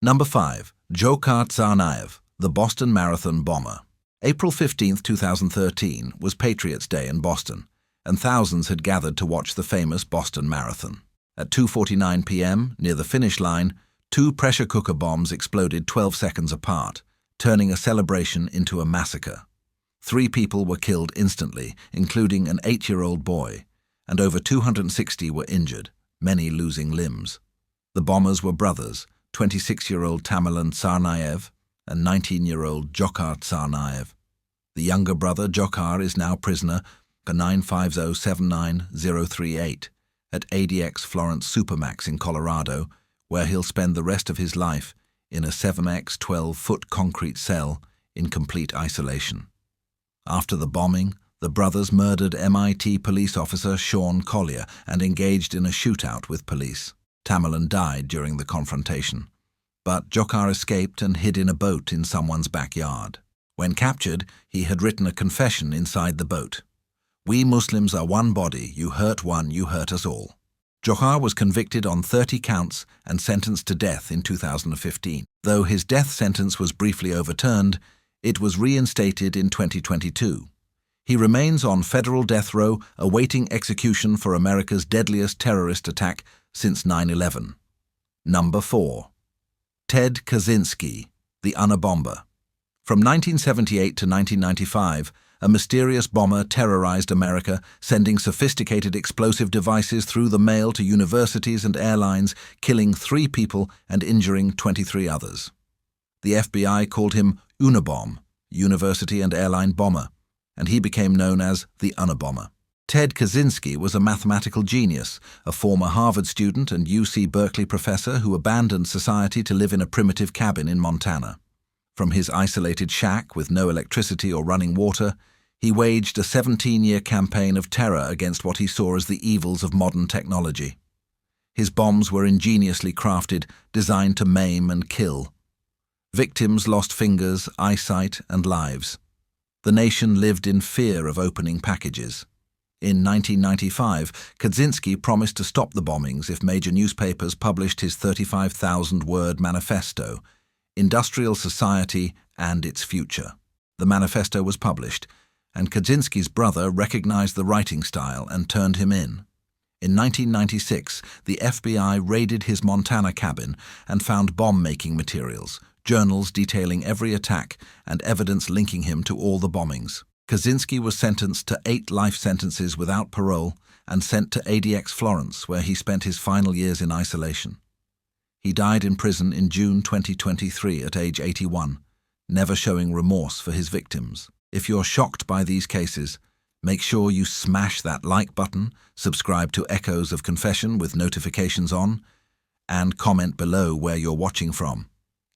Number 5. Dzhokhar Tsarnaev, the Boston Marathon bomber. April 15, 2013 was Patriots' Day in Boston, and thousands had gathered to watch the famous Boston Marathon. At 2:49 p.m., near the finish line, 2 pressure cooker bombs exploded 12 seconds apart, turning a celebration into a massacre. 3 people were killed instantly, including an 8-year-old boy, and over 260 were injured, many losing limbs. The bombers were brothers, 26-year-old Ramzi Tsarnaev and 19-year-old Dzhokhar Tsarnaev. The younger brother, Dzhokhar, is now prisoner 95079-038 at ADX Florence Supermax in Colorado, where he'll spend the rest of his life in a 7x 12-foot concrete cell in complete isolation. After the bombing, the brothers murdered MIT police officer Sean Collier and engaged in a shootout with police. Tamerlan died during the confrontation, but Dzhokhar escaped and hid in a boat in someone's backyard. When captured, he had written a confession inside the boat. "We Muslims are one body, you hurt one, you hurt us all." Dzhokhar was convicted on 30 counts and sentenced to death in 2015. Though his death sentence was briefly overturned, it was reinstated in 2022. He remains on federal death row, awaiting execution for America's deadliest terrorist attack since 9/11. Number 4. Ted Kaczynski, the Unabomber. From 1978 to 1995, a mysterious bomber terrorized America, sending sophisticated explosive devices through the mail to universities and airlines, killing 3 people and injuring 23 others. The FBI called him Unabomber, University and Airline Bomber, and he became known as the Unabomber. Ted Kaczynski was a mathematical genius, a former Harvard student and UC Berkeley professor who abandoned society to live in a primitive cabin in Montana. From his isolated shack with no electricity or running water, he waged a 17-year campaign of terror against what he saw as the evils of modern technology. His bombs were ingeniously crafted, designed to maim and kill. Victims lost fingers, eyesight, and lives. The nation lived in fear of opening packages. In 1995, Kaczynski promised to stop the bombings if major newspapers published his 35,000-word manifesto, Industrial Society and Its Future. The manifesto was published, and Kaczynski's brother recognized the writing style and turned him in. In 1996, the FBI raided his Montana cabin and found bomb-making materials, journals detailing every attack, and evidence linking him to all the bombings. Kaczynski was sentenced to 8 life sentences without parole and sent to ADX Florence, where he spent his final years in isolation. He died in prison in June 2023 at age 81, never showing remorse for his victims. If you're shocked by these cases, make sure you smash that like button, subscribe to Echoes of Confession with notifications on, and comment below where you're watching from.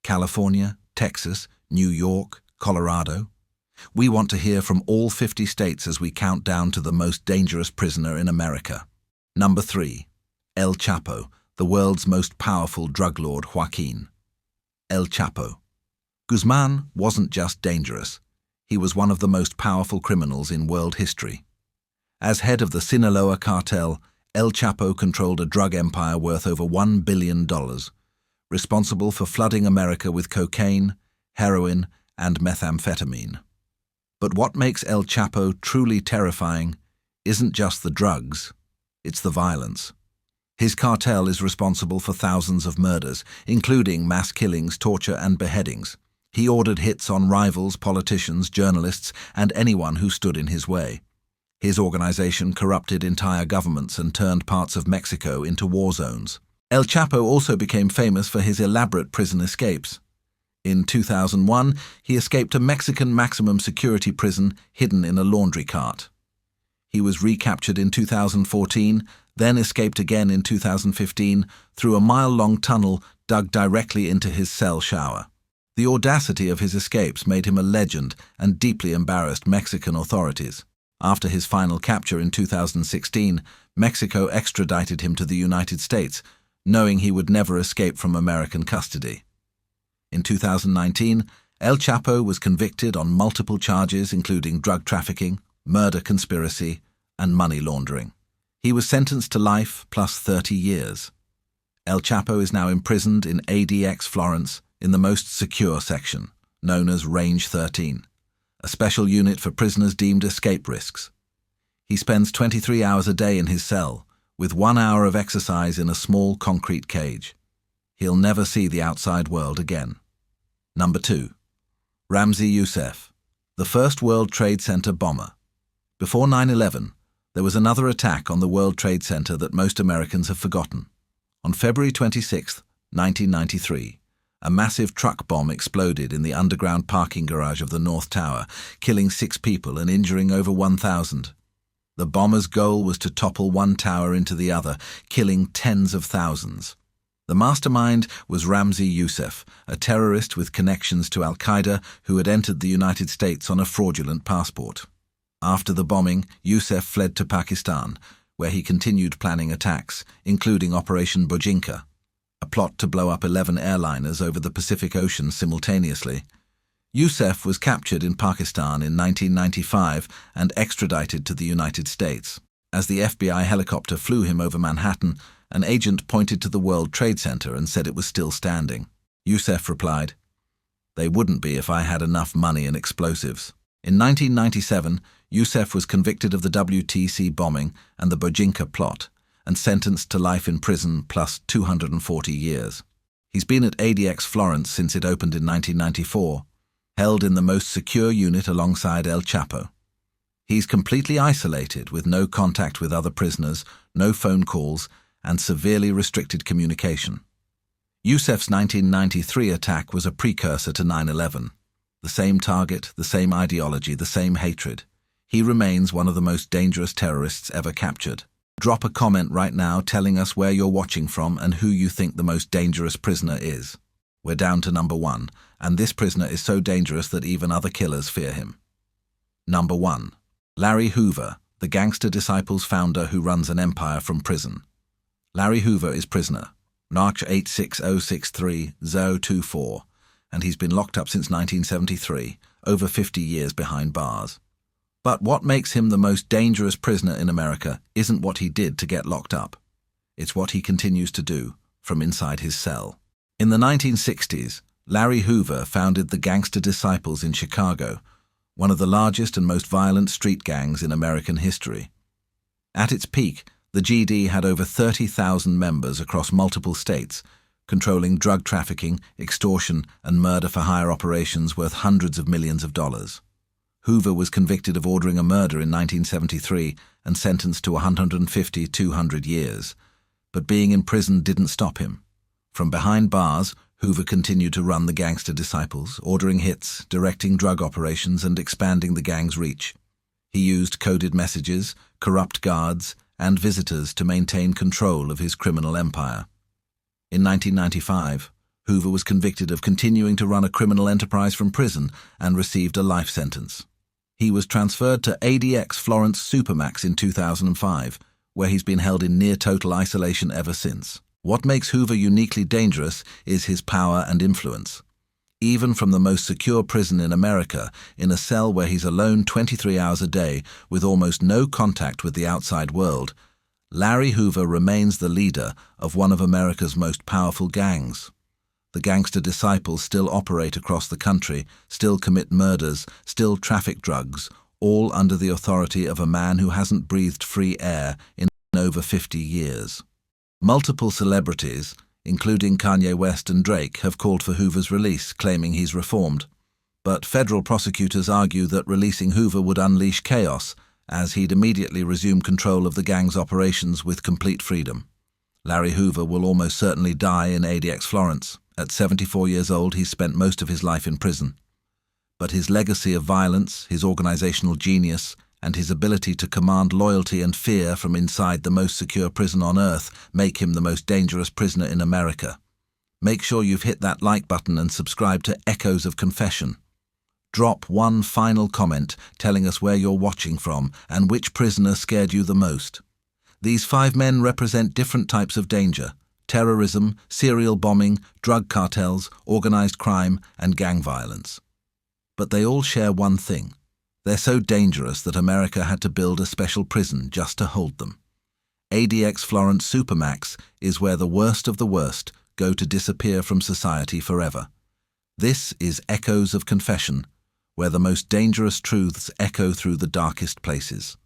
California, Texas, New York, Colorado. We want to hear from all 50 states as we count down to the most dangerous prisoner in America. Number 3. El Chapo, the world's most powerful drug lord Joaquin. El Chapo. Guzman wasn't just dangerous. He was one of the most powerful criminals in world history. As head of the Sinaloa cartel, El Chapo controlled a drug empire worth over $1 billion, responsible for flooding America with cocaine, heroin, and methamphetamine. But what makes El Chapo truly terrifying isn't just the drugs, it's the violence. His cartel is responsible for thousands of murders, including mass killings, torture, and beheadings. He ordered hits on rivals, politicians, journalists, and anyone who stood in his way. His organization corrupted entire governments and turned parts of Mexico into war zones. El Chapo also became famous for his elaborate prison escapes. In 2001, he escaped a Mexican maximum security prison hidden in a laundry cart. He was recaptured in 2014, then escaped again in 2015 through a mile-long tunnel dug directly into his cell shower. The audacity of his escapes made him a legend and deeply embarrassed Mexican authorities. After his final capture in 2016, Mexico extradited him to the United States, knowing he would never escape from American custody. In 2019, El Chapo was convicted on multiple charges including drug trafficking, murder conspiracy, and money laundering. He was sentenced to life plus 30 years. El Chapo is now imprisoned in ADX Florence in the most secure section, known as Range 13, a special unit for prisoners deemed escape risks. He spends 23 hours a day in his cell, with 1 hour of exercise in a small concrete cage. He'll never see the outside world again. Number 2. Ramzi Yousef, the first World Trade Center bomber. Before 9/11, there was another attack on the World Trade Center that most Americans have forgotten. On February 26, 1993, a massive truck bomb exploded in the underground parking garage of the North Tower, killing 6 people and injuring over 1,000. The bomber's goal was to topple one tower into the other, killing tens of thousands. The mastermind was Ramzi Yousef, a terrorist with connections to Al-Qaeda who had entered the United States on a fraudulent passport. After the bombing, Yousef fled to Pakistan, where he continued planning attacks, including Operation Bojinka, a plot to blow up 11 airliners over the Pacific Ocean simultaneously. Yousef was captured in Pakistan in 1995 and extradited to the United States. As the FBI helicopter flew him over Manhattan, an agent pointed to the World Trade Center and said it was still standing. Yousef replied, "They wouldn't be if I had enough money and explosives." In 1997, Yousef was convicted of the WTC bombing and the Bojinka plot and sentenced to life in prison plus 240 years. He's been at ADX Florence since it opened in 1994, held in the most secure unit alongside El Chapo. He's completely isolated with no contact with other prisoners, no phone calls, and severely restricted communication. Yousef's 1993 attack was a precursor to 9/11. The same target, the same ideology, the same hatred. He remains one of the most dangerous terrorists ever captured. Drop a comment right now telling us where you're watching from and who you think the most dangerous prisoner is. We're down to number 1, and this prisoner is so dangerous that even other killers fear him. Number 1. Larry Hoover, the gangster disciples founder who runs an empire from prison. Larry Hoover is prisoner, NARC 86063-024, and he's been locked up since 1973, over 50 years behind bars. But what makes him the most dangerous prisoner in America isn't what he did to get locked up. It's what he continues to do from inside his cell. In the 1960s, Larry Hoover founded the Gangster Disciples in Chicago, one of the largest and most violent street gangs in American history. At its peak, the GD had over 30,000 members across multiple states, controlling drug trafficking, extortion, and murder-for-hire operations worth hundreds of millions of dollars. Hoover was convicted of ordering a murder in 1973 and sentenced to 150-200 years. But being in prison didn't stop him. From behind bars, Hoover continued to run the Gangster Disciples, ordering hits, directing drug operations, and expanding the gang's reach. He used coded messages, corrupt guards, and visitors to maintain control of his criminal empire. In 1995, Hoover was convicted of continuing to run a criminal enterprise from prison and received a life sentence. He was transferred to ADX Florence Supermax in 2005, where he's been held in near-total isolation ever since. What makes Hoover uniquely dangerous is his power and influence. Even from the most secure prison in America, in a cell where he's alone 23 hours a day with almost no contact with the outside world, Larry Hoover remains the leader of one of America's most powerful gangs. The Gangster Disciples still operate across the country, still commit murders, still traffic drugs, all under the authority of a man who hasn't breathed free air in over 50 years. Multiple celebrities, including Kanye West and Drake, have called for Hoover's release, claiming he's reformed. But federal prosecutors argue that releasing Hoover would unleash chaos, as he'd immediately resume control of the gang's operations with complete freedom. Larry Hoover will almost certainly die in ADX Florence. At 74 years old, he's spent most of his life in prison. But his legacy of violence, his organizational genius, and his ability to command loyalty and fear from inside the most secure prison on earth make him the most dangerous prisoner in America. Make sure you've hit that like button and subscribe to Echoes of Confession. Drop one final comment telling us where you're watching from and which prisoner scared you the most. These 5 men represent different types of danger: terrorism, serial bombing, drug cartels, organized crime, and gang violence. But they all share one thing. They're so dangerous that America had to build a special prison just to hold them. ADX Florence Supermax is where the worst of the worst go to disappear from society forever. This is Echoes of Confession, where the most dangerous truths echo through the darkest places.